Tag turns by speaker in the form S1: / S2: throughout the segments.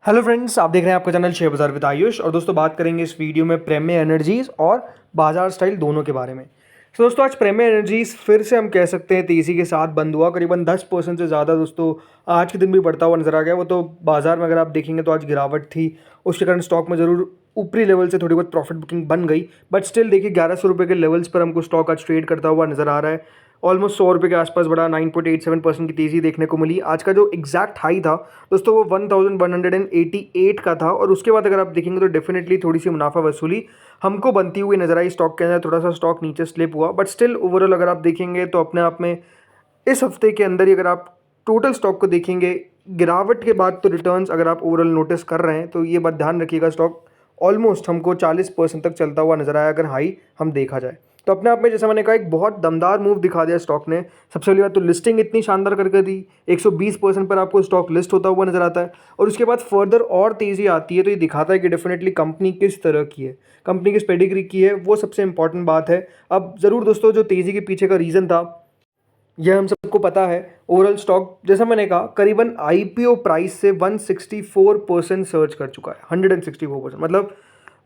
S1: Hello friends, आप देख रहे हैं आपका चैनल शेयर बाजार विद आयुष। और दोस्तों बात करेंगे इस वीडियो में प्रेम्य एनर्जीज और बाजार स्टाइल दोनों के बारे में। तो दोस्तों आज प्रेम्य एनर्जीज फिर से हम कह सकते हैं तेजी के साथ बंद हुआ, करीबन 10% से ज़्यादा दोस्तों आज के दिन भी बढ़ता हुआ नजर आ गया। वो तो बाजार में अगर आप देखेंगे तो आज गिरावट थी, उसके कारण स्टॉक में ज़रूर ऊपरी लेवल से थोड़ी बहुत प्रॉफिट बुकिंग बन गई, बट स्टिल देखिए 1100 रुपये के लेवल्स पर हमको स्टॉक आज ट्रेड करता हुआ नजर आ रहा है। ऑलमोस्ट 100 रुपये के आसपास बढ़ा, 9.87% की तेज़ी देखने को मिली। आज का जो एग्जैक्ट हाई था दोस्तों वो 1188 का था, और उसके बाद अगर आप देखेंगे तो डेफिनेटली थोड़ी सी मुनाफा वसूली हमको बनती हुई नजर आई। स्टॉक के अंदर थोड़ा सा स्टॉक नीचे स्लिप हुआ, बट स्टिल ओवरऑल अगर आप देखेंगे तो अपने आप में इस हफ्ते के अंदर ही अगर आप टोटल स्टॉक को देखेंगे, गिरावट के बाद तो रिटर्न्स अगर आप ओवरऑल नोटिस कर रहे हैं तो ये बात ध्यान रखिएगा, स्टॉक ऑलमोस्ट हमको 40% तक चलता हुआ नजर आया अगर हाई हम देखा जाए तो। अपने आप में जैसा मैंने कहा एक बहुत दमदार मूव दिखा दिया स्टॉक ने। सबसे पहली बात तो लिस्टिंग इतनी शानदार करके दी, 120% पर आपको स्टॉक लिस्ट होता हुआ नजर आता है, और उसके बाद फर्दर और तेज़ी आती है तो ये दिखाता है कि डेफिनेटली कंपनी किस तरह की है, कंपनी किस पेडिग्री की है, वो सबसे इंपॉर्टेंट बात है। अब ज़रूर दोस्तों जो तेज़ी के पीछे का रीज़न था यह हम सबको पता है। ओवरऑल स्टॉक जैसा मैंने कहा करीबन आईपीओ प्राइस से 164% सर्च कर चुका है। 164% मतलब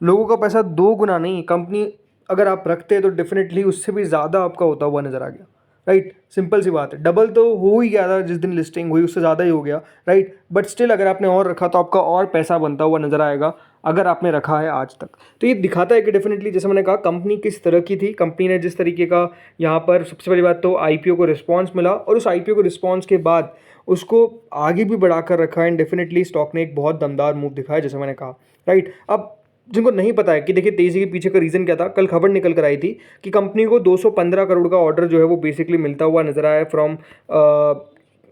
S1: लोगों का पैसा दो गुना नहीं, कंपनी अगर आप रखते हैं तो डेफिनेटली उससे भी ज़्यादा आपका होता हुआ नजर आ गया। राइट, सिंपल सी बात है, डबल तो हो ही गया था जिस दिन लिस्टिंग हुई, उससे ज़्यादा ही हो गया। राइट, बट स्टिल अगर आपने और रखा तो आपका और पैसा बनता हुआ नजर आएगा अगर आपने रखा है आज तक। तो ये दिखाता है कि डेफिनेटली जैसे मैंने कहा कंपनी किस तरह की थी, कंपनी ने जिस तरीके का यहाँ पर सबसे पहली बात तो आईपीओ को रिस्पांस मिला, और उस आईपीओ को रिस्पांस के बाद उसको आगे भी बढ़ाकर रखा है, एंड डेफिनेटली स्टॉक ने एक बहुत दमदार मूव दिखाया जैसे मैंने कहा। राइट, अब जिनको नहीं पता है कि देखिए तेजी के पीछे का रीज़न क्या था, कल खबर निकल कर आई थी कि कंपनी को 215 करोड़ का ऑर्डर जो है वो बेसिकली मिलता हुआ नजर आया फ्रॉम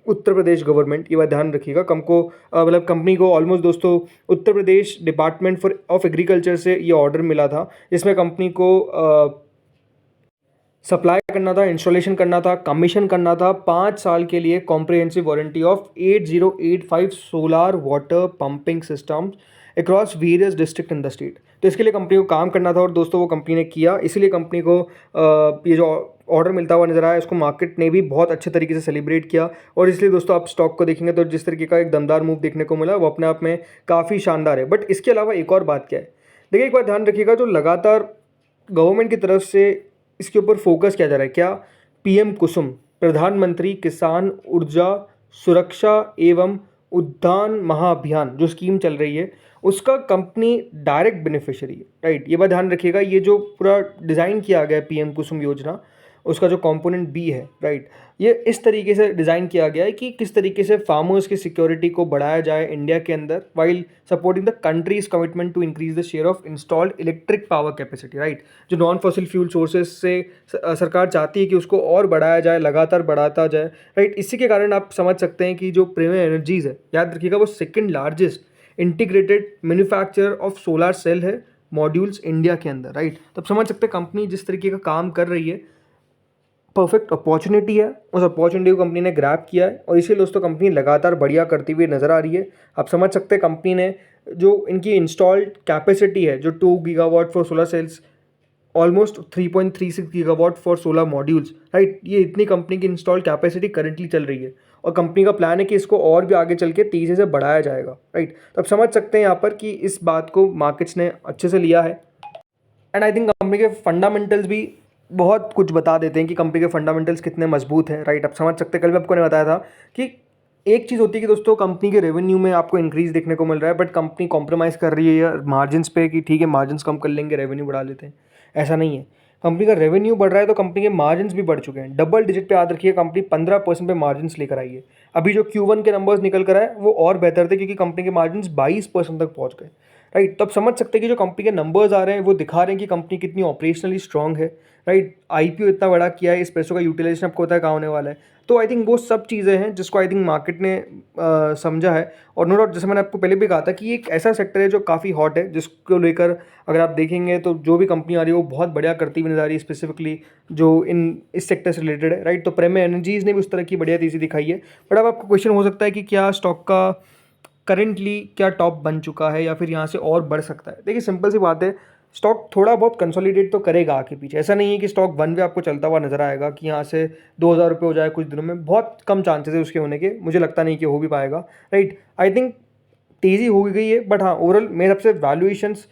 S1: उत्तर प्रदेश गवर्नमेंट। ये बात ध्यान रखिएगा, मतलब कंपनी को ऑलमोस्ट दोस्तों Uttar Pradesh department for of agriculture से ये ऑर्डर मिला था, जिसमें कंपनी को सप्लाई करना था, इंस्टॉलेशन करना था, कमीशन करना था 5 साल के लिए comprehensive warranty of 8085 solar water pumping systems across various district in the state. तो इसके लिए कंपनी को काम करना था, और दोस्तों वो कंपनी ने किया, इसीलिए कंपनी को ये जो ऑर्डर मिलता हुआ नजर आया इसको मार्केट ने भी बहुत अच्छे तरीके से सेलिब्रेट किया। और इसलिए दोस्तों आप स्टॉक को देखेंगे तो जिस तरीके का एक दमदार मूव देखने को मिला वो अपने आप में काफ़ी शानदार है। बट इसके अलावा एक और बात क्या है, देखिए एक बात ध्यान रखिएगा, जो लगातार गवर्नमेंट की तरफ से इसके ऊपर फोकस किया जा रहा है, क्या पीएम कुसुम, प्रधानमंत्री किसान ऊर्जा सुरक्षा एवं उद्यान महाअभियान जो स्कीम चल रही है उसका कंपनी डायरेक्ट बेनिफिशियरी है। राइट, ये बात ध्यान रखिएगा, ये जो पूरा डिज़ाइन किया गया है पीएम कुसुम योजना उसका जो कंपोनेंट बी है, राइट, ये इस तरीके से डिज़ाइन किया गया है कि किस तरीके से फार्मर्स की सिक्योरिटी को बढ़ाया जाए इंडिया के अंदर, while supporting the country's commitment to increase the share of installed electric power capacity. Right, जो नॉन फॉसिल फ्यूल सोर्सेज से सरकार चाहती है कि उसको और बढ़ाया जाए, लगातार बढ़ाता जाए। राइट, इसी के कारण आप समझ सकते हैं कि जो प्रीमियम एनर्जीज है, याद रखिएगा वो second largest integrated manufacturer of solar cell है मॉड्यूल्स इंडिया के अंदर। राइट, तब समझ सकते हैं कंपनी जिस तरीके का काम कर रही है, परफेक्ट अपॉर्चुनिटी है, उस अपॉर्चुनिटी को कंपनी ने ग्रैब किया है, और इसीलिए दोस्तों कंपनी लगातार बढ़िया करती हुई नज़र आ रही है। आप समझ सकते हैं कंपनी ने जो इनकी इंस्टॉल्ड कैपेसिटी है जो 2 gigawatt for solar cells, almost 3.36 gigawatt for solar modules. Right, ये इतनी कंपनी की इंस्टॉल्ड कैपेसिटी करंटली चल रही है, और कंपनी का प्लान है कि इसको और भी आगे चल के तेज़ी से बढ़ाया जाएगा। राइट, तो आप समझ सकते हैं यहाँ पर कि इस बात को मार्केट्स ने अच्छे से लिया है, एंड आई थिंक कंपनी के फंडामेंटल्स भी बहुत कुछ बता देते हैं कि कंपनी के फंडामेंटल्स कितने मजबूत हैं। राइट, आप समझ सकते हैं, कल भी आपको ने बताया था कि एक चीज़ होती है कि दोस्तों कंपनी के रेवेन्यू में आपको इंक्रीज देखने को मिल रहा है, बट कंपनी कॉम्प्रोमाइज़ कर रही है मार्जिन्स पे कि ठीक है मार्जिन्स कम कर लेंगे रेवेन्यू बढ़ा लेते हैं। ऐसा नहीं है, कंपनी का रेवेन्यू बढ़ रहा है तो कंपनी के मार्जिन्स भी बढ़ चुके हैं, डबल डिजिट पे याद रखिए, कंपनी 15% पे मार्जिन्स लेकर आई है। अभी जो Q1 के नंबर्स निकल कर आए वो और बेहतर थे क्योंकि कंपनी के मार्जिन्स 22% तक पहुंच गए। राइट, तो आप समझ सकते हैं कि जो कंपनी के नंबर्स आ रहे हैं वो दिखा रहे हैं कि कंपनी कितनी ऑपरेशनली स्ट्रांग है। राइट, आईपीओ इतना बड़ा किया है, इस पैसों का यूटिलाइजेशन आपको पता है कहाँ होने वाला है। तो आई थिंक वो सब चीज़ें हैं जिसको आई थिंक मार्केट ने समझा है, और नो डाउट जैसे मैंने आपको पहले भी कहा था कि ये एक ऐसा सेक्टर है जो काफ़ी हॉट है, जिसको लेकर अगर आप देखेंगे तो जो भी कंपनी आ रही है वो बहुत बढ़िया करती हुई नजर आ रही है, स्पेसिफिकली जो इस सेक्टर से रिलेटेड है। राइट, तो प्रेम्य एनर्जीज ने भी उस तरह की बढ़िया तेज़ी दिखाई है। बट अब आपको क्वेश्चन हो सकता है कि क्या स्टॉक का करेंटली क्या टॉप बन चुका है या फिर यहाँ से और बढ़ सकता है। देखिए सिंपल सी बात है, स्टॉक थोड़ा बहुत कंसोलिडेट तो करेगा आगे पीछे, ऐसा नहीं है कि स्टॉक वन वे आपको चलता हुआ नजर आएगा कि यहाँ से 2000 रुपये हो जाए कुछ दिनों में, बहुत कम चांसेस है उसके होने के, मुझे लगता नहीं कि हो भी पाएगा। राइट, आई थिंक तेज़ी हो गई है, बट हाँ ओवरऑल मेरे हिसाब से वैल्यूएशंस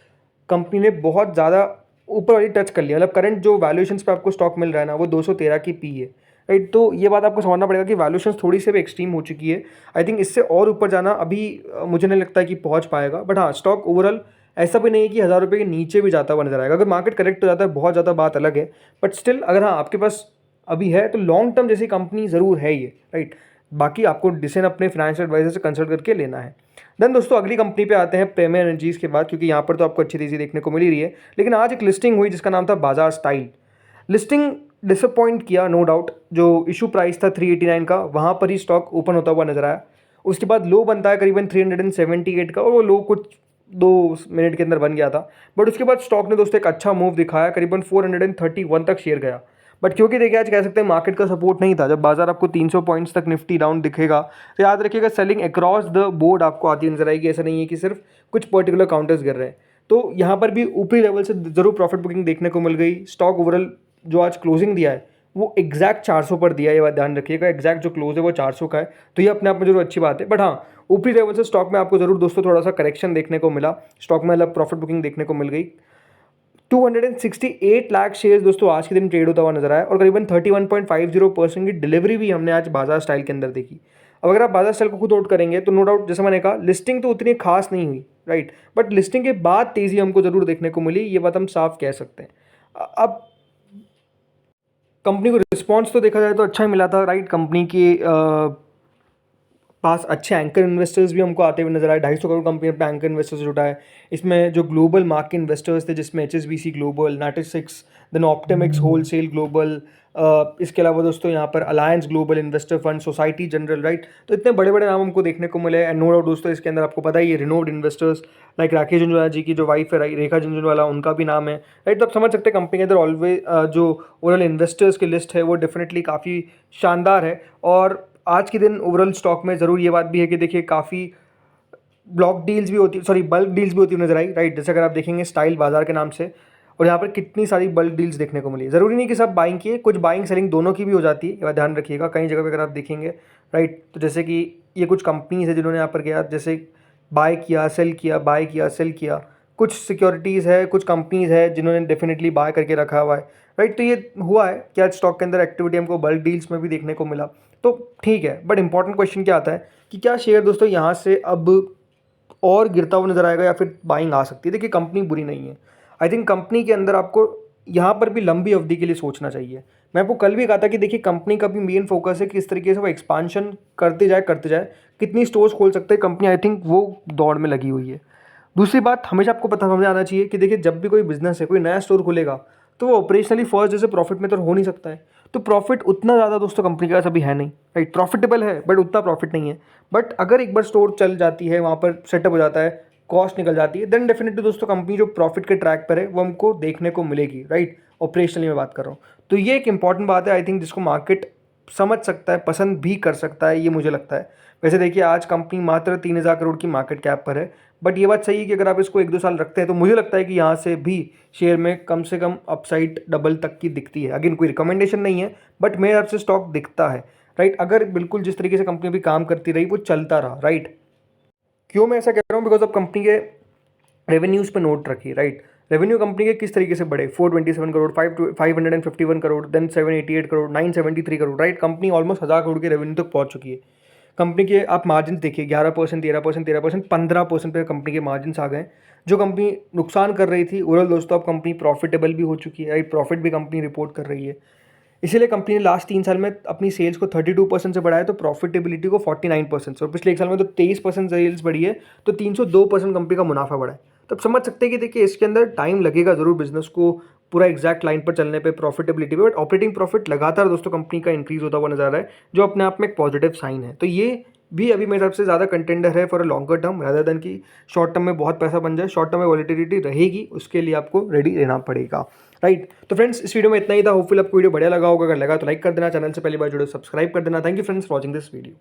S1: कंपनी ने बहुत ज़्यादा ऊपर वाली टच कर लिया। मतलब करंट जो वैल्यूएशंस पे आपको स्टॉक मिल रहा है ना, वो 213 की पी है, राइट। तो ये बात आपको समझना पड़ेगा कि वैल्यूएशंस थोड़ी सी भी एक्सट्रीम हो चुकी है। आई थिंक इससे और ऊपर जाना अभी मुझे नहीं लगता है कि पहुंच पाएगा। बट हाँ स्टॉक ओवरऑल ऐसा भी नहीं है कि 1000 रुपये के नीचे भी जाता हुआ नजर आएगा। अगर मार्केट करेक्ट हो जाता है बहुत ज़्यादा बात अलग है, बट स्टिल अगर हाँ आपके पास अभी है तो लॉन्ग टर्म जैसी कंपनी ज़रूर है ये, राइट। बाकी आपको डिसीजन अपने फाइनेंशियल एडवाइजर से कंसल्ट करके लेना है। देन दोस्तों अगली कंपनी पे आते हैं प्रीमियर एनर्जीज़ के बाद, क्योंकि यहाँ पर तो आपको अच्छी तेज़ी देखने को मिल ही रही है। लेकिन आज एक लिस्टिंग हुई जिसका नाम था बाजार स्टाइल। लिस्टिंग डिसअपॉइंट किया नो डाउट। जो इशू प्राइस था 389 का, वहाँ पर ही स्टॉक ओपन होता हुआ नजर आया। उसके बाद लो बनता है करीबन 378 का, और वो लो कुछ 2 मिनट के अंदर बन गया था। बट उसके बाद स्टॉक ने दोस्तों एक अच्छा मूव दिखाया, करीबन 431 तक शेयर गया। बट क्योंकि देखिए आज कह सकते हैं मार्केट का सपोर्ट नहीं था। जब बाजार आपको 300 पॉइंट्स तक निफ्टी डाउन दिखेगा तो याद रखिएगा सेलिंग अक्रॉस द बोर्ड आपको आती नजर आएगी। ऐसा नहीं है कि सिर्फ कुछ पर्टिकुलर काउंटर्स गिर रहे हैं। तो यहाँ पर भी ऊपरी लेवल से जरूर प्रॉफिट बुकिंग देखने को मिल गई। स्टॉक ओवरऑल जो आज क्लोजिंग दिया है वो एग्जैक्ट 400 पर दिया है, ये बात ध्यान रखिएगा। एग्जैक्ट जो क्लोज है वो 400 का है, तो ये अपने आप में जरूर अच्छी बात है। बट हाँ ऊपरी लेवल से स्टॉक में आपको जरूर दोस्तों थोड़ा सा करेक्शन देखने को मिला। स्टॉक में मतलब प्रॉफिट बुकिंग देखने को मिल गई। 268 लाख शेयर्स दोस्तों आज के दिन ट्रेड होता हुआ नजर आया, और करीबन 31.50% की डिलीवरी भी हमने आज बाजार स्टाइल के अंदर देखी। अब अगर आप बाजार स्टाइल को खुद नोट करेंगे तो नो डाउट जैसा मैंने कहा लिस्टिंग तो उतनी खास नहीं हुई, राइट। बट लिस्टिंग के बाद तेजी हमको जरूर देखने को मिली, ये बात हम साफ कह सकते हैं। अब कंपनी को रिस्पॉन्स तो देखा जाए तो अच्छा ही मिला था, राइट। कंपनी की पास अच्छे एंकर इन्वेस्टर्स भी हमको आते हुए नजर आए। 250 करोड़ कंपनी पे एंकर इन्वेस्टर्स जुटा है। इसमें जो ग्लोबल मार्केट इन्वेस्टर्स थे जिसमें HSBC global, Natixis, then Optimix wholesale global, इसके अलावा दोस्तों यहाँ पर Allianz global investor fund, Societe Generale, right. तो इतने बड़े बड़े नाम हमको देखने को मिले। एंड नो डाउट दोस्तों इसके अंदर आपको पता ही है रिनोव्ड इन्वेस्टर्स लाइक राकेश झुंझुनवाला जी की जो वाइफ है रेखा झुंझुनवाला, उनका भी नाम है, राइट। तो आप समझ सकते हैं कंपनी के अंदर ऑलवेज जो ओवरऑल इन्वेस्टर्स की लिस्ट है वो डेफिनेटली काफ़ी शानदार है। और आज के दिन ओवरऑल स्टॉक में ज़रूर ये बात भी है कि देखिए काफ़ी ब्लॉक डील्स भी होती, सॉरी बल्क डील्स भी होती हुई नजर आई, राइट। जैसे अगर आप देखेंगे स्टाइल बाजार के नाम से, और यहाँ पर कितनी सारी बल्क डील्स देखने को मिली। ज़रूरी नहीं कि सब बाइंग की है, कुछ बाइंग सेलिंग दोनों की भी हो जाती है, ये बात ध्यान रखिएगा। कई जगह पे अगर आप देखेंगे, राइट, तो जैसे कि ये कुछ कंपनीज है जिन्होंने यहाँ पर किया, जैसे बाय किया सेल किया, बाय किया सेल किया। कुछ सिक्योरिटीज़ है, कुछ कंपनीज है जिन्होंने डेफिनेटली बाय करके रखा हुआ है, राइट। तो ये हुआ है कि आज स्टॉक के अंदर एक्टिविटी हमको बल्क डील्स में भी देखने को मिला, तो ठीक है। बट इंपॉर्टेंट क्वेश्चन क्या आता है कि क्या शेयर दोस्तों यहाँ से अब और गिरता हुआ नजर आएगा या फिर बाइंग आ सकती है। देखिए कंपनी बुरी नहीं है। आई थिंक कंपनी के अंदर आपको यहाँ पर भी लंबी अवधि के लिए सोचना चाहिए। मैं आपको कल भी कहा था कि देखिए कंपनी का भी मेन फोकस है कि इस तरीके से वो एक्सपांशन करते जाए, कितनी स्टोर्स खोल सकते हैं कंपनी, आई थिंक वो दौड़ में लगी हुई है। दूसरी बात हमेशा आपको पता समझ आना चाहिए कि देखिए जब भी कोई बिजनेस है, कोई नया स्टोर खुलेगा तो वो ऑपरेशनली फर्स्ट जैसे प्रॉफिट में तो हो नहीं सकता है। तो प्रॉफिट उतना ज़्यादा दोस्तों कंपनी के पास अभी है नहीं, राइट। प्रॉफिटेबल है बट उतना प्रॉफिट नहीं है। बट अगर एक बार स्टोर चल जाती है, वहाँ पर सेटअप हो जाता है, कॉस्ट निकल जाती है, देन डेफिनेटली दोस्तों कंपनी जो प्रॉफिट के ट्रैक पर है वो हमको देखने को मिलेगी, राइट। ऑपरेशनली मैं बात कर रहा हूँ, तो ये एक इंपॉर्टेंट बात है आई थिंक, जिसको मार्केट समझ सकता है, पसंद भी कर सकता है, ये मुझे लगता है। वैसे देखिए आज कंपनी मात्र 3000 करोड़ की मार्केट कैप पर है, बट ये बात सही है कि अगर आप इसको 1-2 साल रखते हैं तो मुझे लगता है कि यहाँ से भी शेयर में कम से कम अपसाइड डबल तक की दिखती है। अगेन कोई रिकमेंडेशन नहीं है, बट मेरे हिसाब से स्टॉक दिखता है, राइट। अगर बिल्कुल जिस तरीके से कंपनी भी काम करती रही, वो चलता रहा, राइट। क्यों मैं ऐसा कह रहा हूँ, बिकॉज अब कंपनी के रेवेन्यूज़ पे नोट रखिए, राइट। रेवेन्यू कंपनी के किस तरीके से बढ़े, 427 crore, 551 crore, then 788 crore, 973 crore, right. Company almost 1000 crore के रेवेन्यू तक पहुंच चुकी है। कंपनी के आप मार्जिन देखिए, 11%, 13%, 13%, 15% पे कंपनी के मार्जिन आ गए। जो कंपनी नुकसान कर रही थी ओवरऑल दोस्तों, अब कंपनी प्रॉफिटेबल भी हो चुकी है, राइट। प्रॉफिट भी कंपनी रिपोर्ट कर रही है। इसीलिए कंपनी ने लास्ट 3 साल में अपनी सेल्स को 32% से बढ़ाया, तो प्रॉफिटेबिलिटी को 49% से, और पिछले 1 साल में तो 23% सेल्स बढ़ी है, तो 302% कंपनी का मुनाफा बढ़ा है। तो आप समझ सकते हैं कि देखिए इसके अंदर टाइम लगेगा ज़रूर बिजनेस को पूरा एग्जैक्ट लाइन पर चलने पे, प्रॉफिटेबिलिटी पे, बट ऑपरेटिंग प्रॉफिट लगातार दोस्तों कंपनी का इंक्रीज होता हुआ नजर आ रहा है, जो अपने आप में एक पॉजिटिव साइन है। तो ये भी अभी मेरे हिसाब से ज़्यादा कंटेंडर है for a longer term, rather than कि शॉर्ट टर्म में बहुत पैसा बन जाए। शॉर्ट टर्म में वॉलिटिलिटी रहेगी, उसके लिए आपको रेडी रहना पड़ेगा, राइट। तो फ्रेंड्स इस वीडियो में इतना ही था। होपफुल आपको वीडियो बढ़िया लगा होगा। अगर लगा तो लाइक कर देना, चैनल से पहली बार जुड़े सब्सक्राइब कर देना। Thank you friends for watching this video.